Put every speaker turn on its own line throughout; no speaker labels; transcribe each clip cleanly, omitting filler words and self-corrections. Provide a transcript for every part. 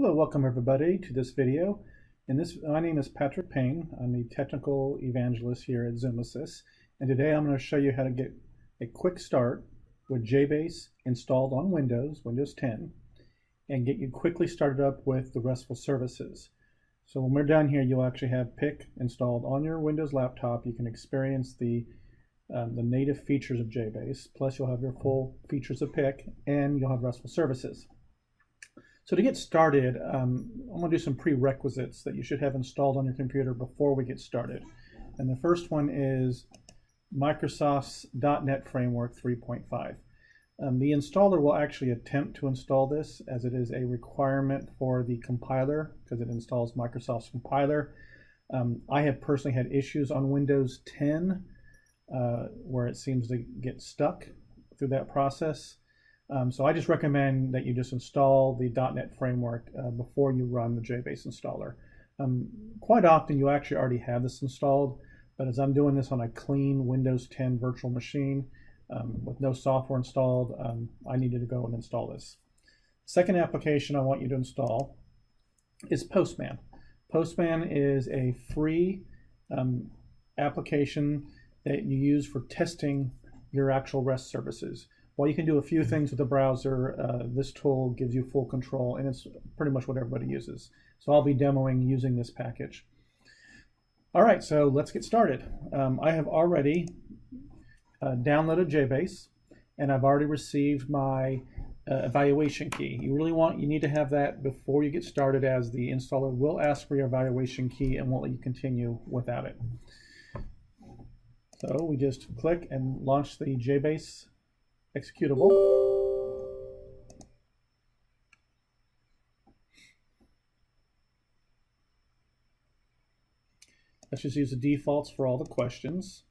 Hello, welcome everybody to this video. My name is Patrick Payne. I'm the technical evangelist here at ZoomAssist, and today I'm going to show you how to get a quick start with jBase installed on Windows 10, and get you quickly started up with the RESTful services. So when we're done here, you'll actually have PIC installed on your Windows laptop. You can experience the native features of jBase, plus you'll have your full features of PIC, and you'll have RESTful services. So to get started, I'm going to do some prerequisites that you should have installed on your computer before we get started. And the first one is Microsoft's .NET Framework 3.5. The installer will actually attempt to install this, as it is a requirement for the compiler, because it installs Microsoft's compiler. I have personally had issues on Windows 10 where it seems to get stuck through that process. So I just recommend that you just install the .NET Framework before you run the jBase installer. Quite often you actually already have this installed, but as I'm doing this on a clean Windows 10 virtual machine with no software installed, I needed to go and install this. Second application I want you to install is Postman. Postman is a free application that you use for testing your actual REST services. While you can do a few things with the browser, this tool gives you full control, and it's pretty much what everybody uses. So I'll be demoing using this package. All right, so let's get started. I have already downloaded jBase, and I've already received my evaluation key. You need to have that before you get started, as the installer will ask for your evaluation key and won't let you continue without it. So we just click and launch the jBase executable. Let's just use the defaults for all the questions.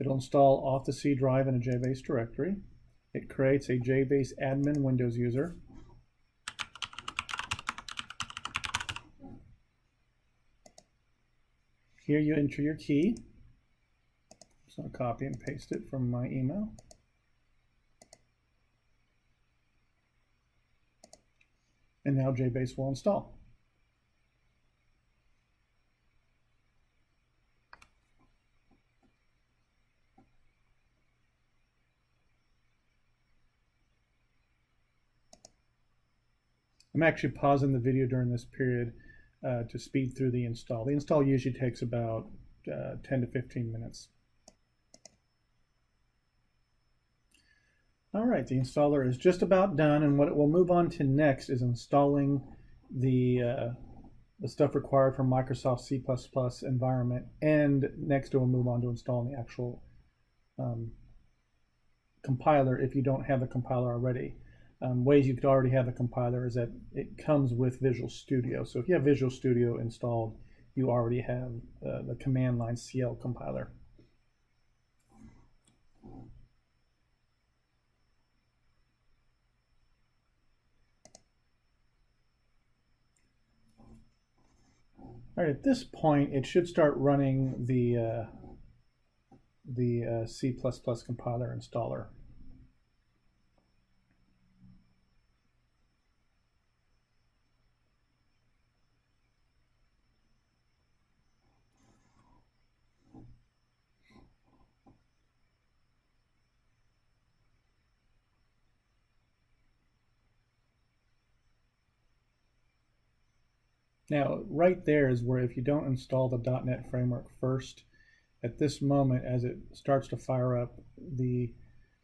It'll install off the C drive in a jBase directory. It creates a jBase admin Windows user. Here you enter your key. So I'll copy and paste it from my email. And now jBase will install. I'm actually pausing the video during this period to speed through the install. The install usually takes about 10 to 15 minutes. All right, the installer is just about done, and what it will move on to next is installing the stuff required for Microsoft C++ environment, and next it will move on to installing the actual compiler if you don't have the compiler already. Ways you could already have the compiler is that it comes with Visual Studio. So if you have Visual Studio installed, you already have the command line CL compiler. All right, at this point, it should start running the C++ compiler installer. Now, right there is where, if you don't install the .NET Framework first, at this moment, as it starts to fire up the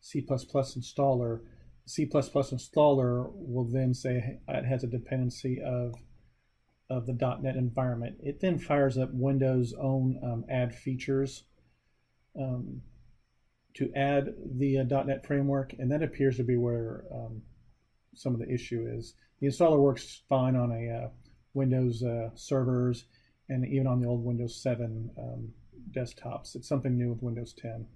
C++ installer, C++ installer will then say it has a dependency of the .NET environment. It then fires up Windows' own add features to add the .NET Framework, and that appears to be where some of the issue is. The installer works fine on a Windows servers, and even on the old Windows 7 desktops. It's something new with Windows 10.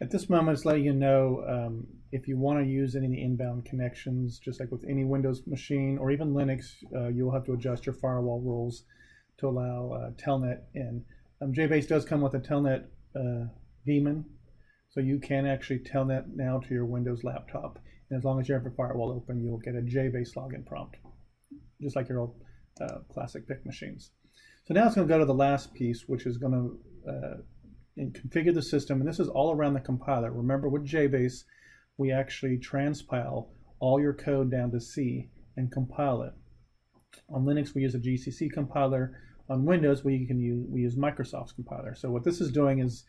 At this moment, it's letting you know if you want to use any of the inbound connections, just like with any Windows machine or even Linux, you'll have to adjust your firewall rules to allow Telnet in. jBase does come with a Telnet daemon, so you can actually Telnet now to your Windows laptop. And as long as you have your firewall open, you'll get a jBase login prompt, just like your old classic PIC machines. So now it's going to go to the last piece, which is going to configure the system. And this is all around the compiler. Remember, with jBase, we actually transpile all your code down to C and compile it. On Linux, we use a GCC compiler. On Windows, we use Microsoft's compiler. So what this is doing is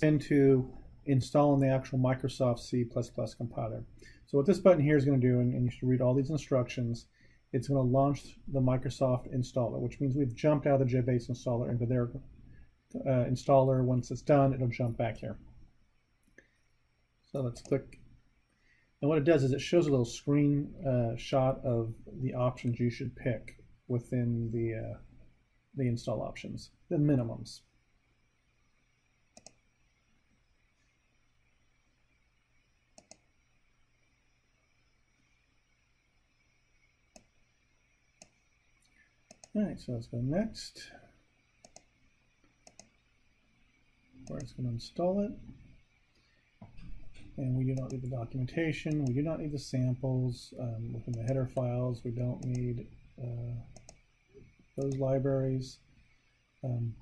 into installing the actual Microsoft C++ compiler. So what this button here is going to do, and you should read all these instructions, it's going to launch the Microsoft installer, which means we've jumped out of the jBase installer into their installer. Once it's done, it'll jump back here. So let's click. And what it does is it shows a little screen shot of the options you should pick within the install options, the minimums. All right, so let's go next, where it's going to install it. And we do not need the documentation. We do not need the samples within the header files. We don't need those libraries.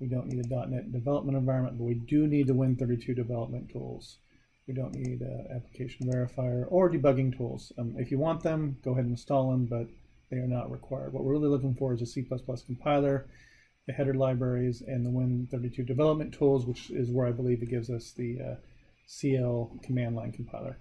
We don't need a .NET development environment, but we do need the Win32 development tools. We don't need application verifier or debugging tools. If you want them, go ahead and install them, but they are not required. What we're really looking for is a C++ compiler, the header libraries, and the Win32 development tools, which is where I believe it gives us the CL command line compiler.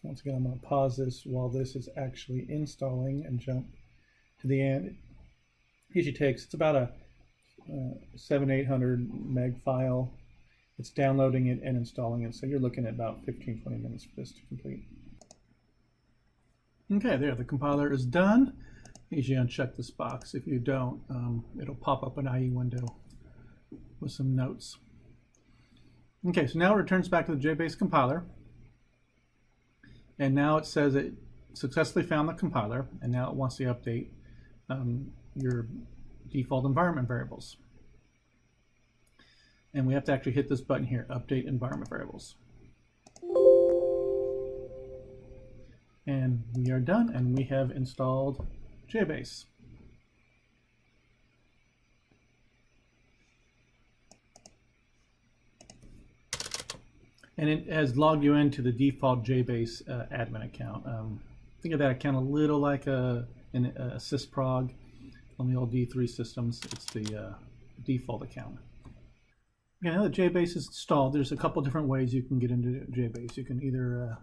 Once again, I'm going to pause this while this is actually installing and jump to the end. It usually takes, it's about a 700-800 meg file. It's downloading it and installing it, so you're looking at about 15-20 minutes for this to complete. Okay, there, the compiler is done. Usually uncheck this box. If you don't, it'll pop up an IE window with some notes. Okay, so now it returns back to the jBase compiler. And now it says it successfully found the compiler, and now it wants to update your default environment variables. And we have to actually hit this button here, Update Environment Variables. And we are done, and we have installed jBase. And it has logged you into the default jBase admin account. Think of that account a little like an sysprog on the old D3 systems. It's the default account. Okay, now that jBase is installed, there's a couple different ways you can get into jBase. You can either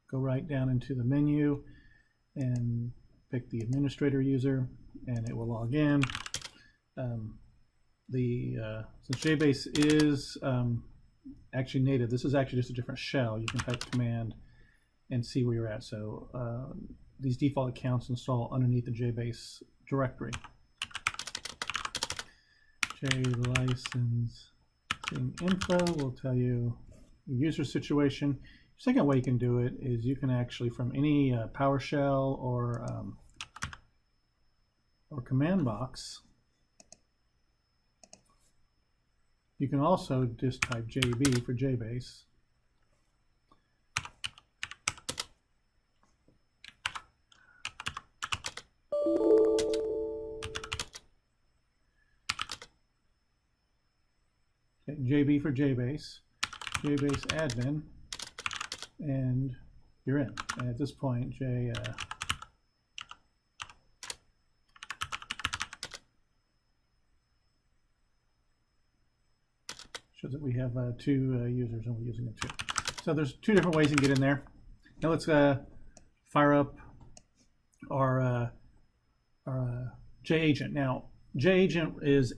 go right down into the menu and pick the administrator user, and it will log in. Since jBase is actually native, this is actually just a different shell. You can type command and see where you're at. So these default accounts install underneath the jBase directory. jlicense info will tell you your user situation. Second way you can do it is you can actually, from any PowerShell or command box, you can also just type JB for jBase. Okay, JB for jBase, jBase admin, and you're in. And at this point, shows that we have 2 users and we're using it 2. So there's 2 different ways you can get in there. Now let's fire up our JAgent. Now JAgent is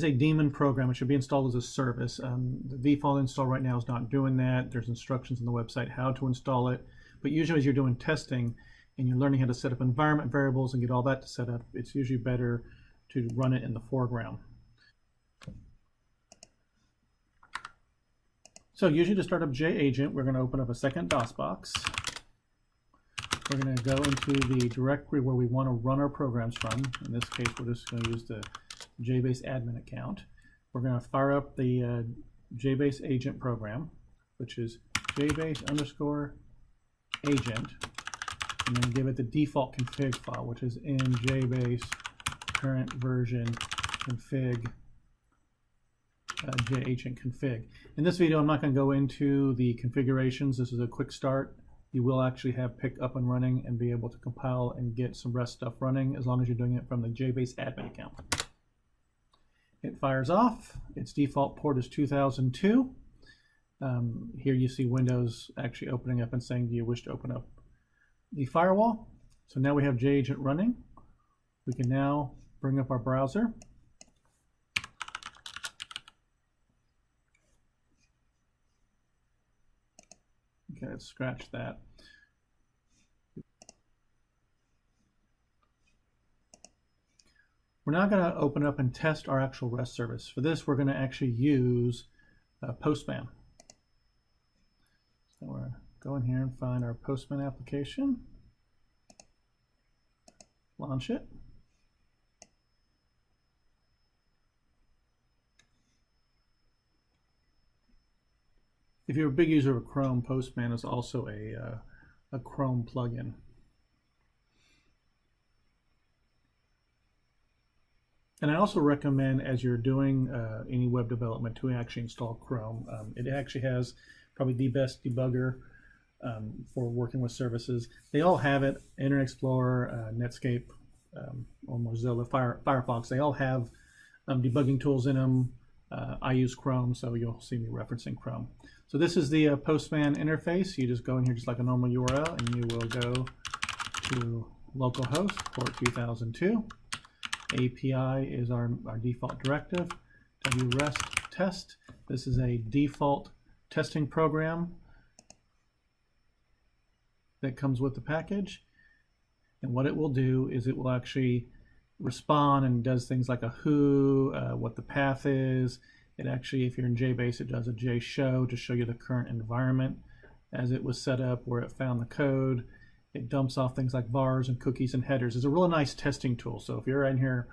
a daemon program. It should be installed as a service. The default install right now is not doing that. There's instructions on the website how to install it. But usually as you're doing testing, and you're learning how to set up environment variables and get all that to set up, it's usually better to run it in the foreground. So usually to start up JAgent, we're going to open up a second DOS box. We're going to go into the directory where we want to run our programs from. In this case, we're just going to use the jBase admin account. We're going to fire up the jBase agent program, which is jBase_agent, and then give it the default config file, which is in jBase current version config jagent config. In this video, I'm not going to go into the configurations. This is a quick start. You will actually have pick up and running and be able to compile and get some REST stuff running as long as you're doing it from the jBase admin account. It fires off. Its default port is 2002. Here you see Windows actually opening up and saying, do you wish to open up the firewall? So now we have jagent running. We can now bring up our browser. Okay, let's scratch that. We're now going to open up and test our actual REST service. For this, we're going to actually use Postman. So we're go in here and find our Postman application, launch it. If you're a big user of Chrome, Postman is also a Chrome plugin. And I also recommend, as you're doing any web development, to actually install Chrome. It actually has probably the best debugger for working with services. They all have it. Internet Explorer, Netscape, or Mozilla, Firefox, they all have debugging tools in them. I use Chrome, so you'll see me referencing Chrome. So this is the Postman interface. You just go in here just like a normal URL, and you will go to localhost port 2002. API is our default directive. wrest test. This is a default testing program that comes with the package. And what it will do is it will actually respond and does things like a who, what the path is. It actually, if you're in jBase, it does a jshow to show you the current environment as it was set up, where it found the code. It dumps off things like vars and cookies and headers. It's a really nice testing tool. So if you're in here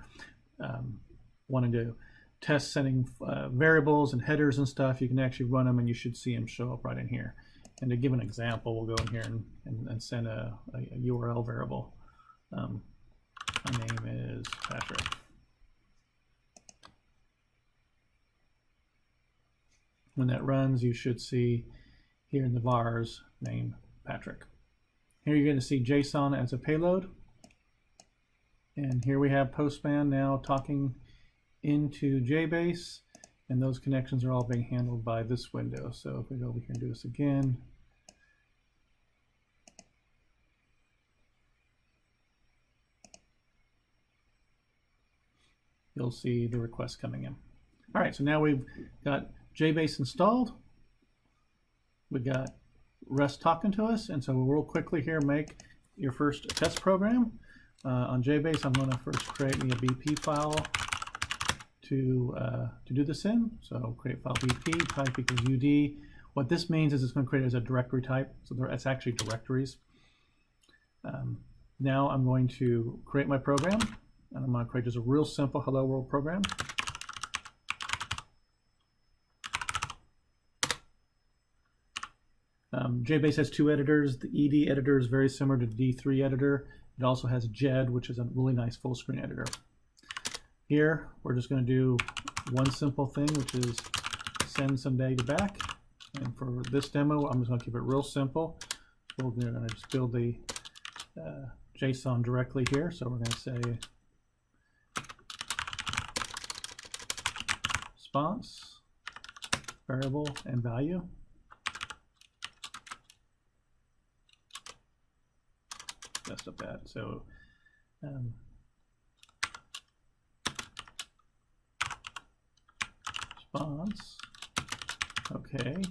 wanting to test sending variables and headers and stuff, you can actually run them and you should see them show up right in here. And to give an example, we'll go in here and send a URL variable. My name is Patrick. When that runs, you should see here in the vars name Patrick. Here you're going to see JSON as a payload. And here we have Postman now talking into jBase, and those connections are all being handled by this window. So if we go over here and do this again, you'll see the request coming in. All right, so now we've got jBase installed. We've got REST talking to us, and so we'll real quickly here make your first test program. On jBase, I'm going to first create me a BP file to do this in. So create file BP, type equals UD. What this means is it's going to create it as a directory type, so it's actually directories. Now I'm going to create my program, and I'm going to create just a real simple hello world program. jBase has two editors. The ED editor is very similar to the D3 editor. It also has JED, which is a really nice full screen editor. Here, we're just going to do one simple thing, which is send some data back. And for this demo, I'm just going to keep it real simple. We're going to just build the JSON directly here. So we're going to say response, variable, and value. Messed up that. So response, okay.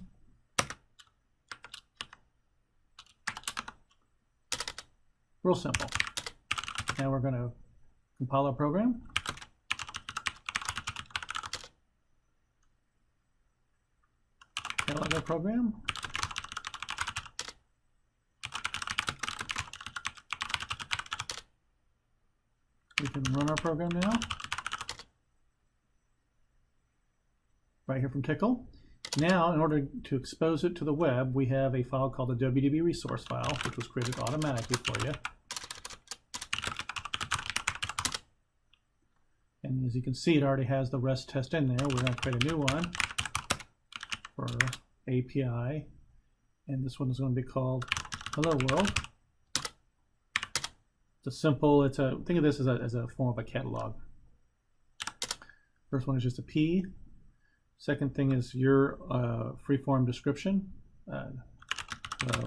Real simple. Now we're going to compile our program. Catalog our program. We can run our program now. Right here from Tickle. Now, in order to expose it to the web, we have a file called the WDB resource file, which was created automatically for you. And as you can see, it already has the REST test in there. We're going to create a new one for API. And this one is going to be called Hello World. It's a simple, think of this as a form of a catalog. First one is just a P. Second thing is your freeform description. Hello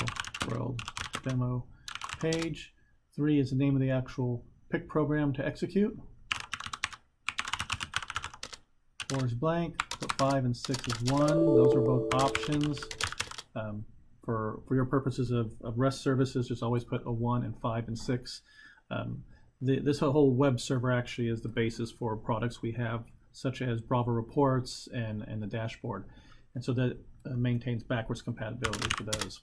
World demo page. 3 is the name of the actual pick program to execute. 4 is blank. 5 and 6 is 1. Those are both options. For your purposes of REST services, just always put a 1 and 5 and 6. This whole web server actually is the basis for products we have, such as Bravo reports and the dashboard. And so that maintains backwards compatibility for those.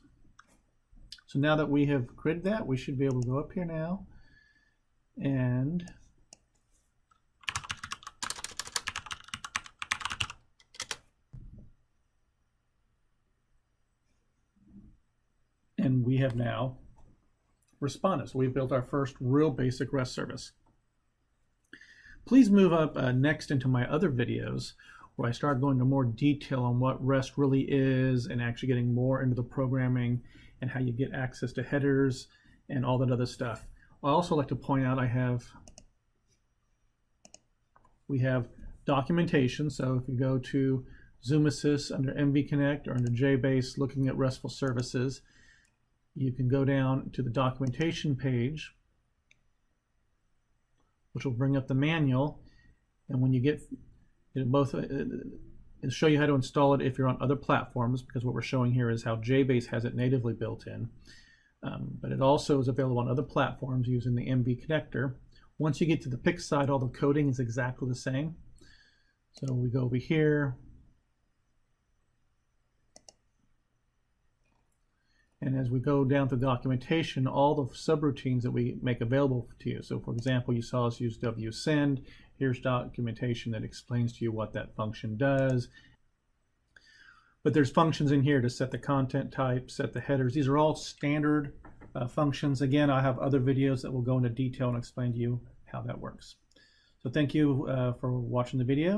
So now that we have created that, we should be able to go up here now and we have now responded. So we've built our first real basic REST service. Please move up next into my other videos where I start going into more detail on what REST really is and actually getting more into the programming and how you get access to headers and all that other stuff. I also like to point out we have documentation. So if you go to Zoom Assist under MV Connect or under jBase looking at RESTful services, you can go down to the documentation page, which will bring up the manual, and when you get it'll show you how to install it if you're on other platforms, because what we're showing here is how jBase has it natively built in, but it also is available on other platforms using the MV connector. Once you get to the pick side, all the coding is exactly the same. So we go over here, and as we go down to documentation, all the subroutines that we make available to you. So for example, you saw us use wsend. Here's documentation that explains to you what that function does. But there's functions in here to set the content type, set the headers. These are all standard functions. Again, I have other videos that will go into detail and explain to you how that works. So thank you for watching the video.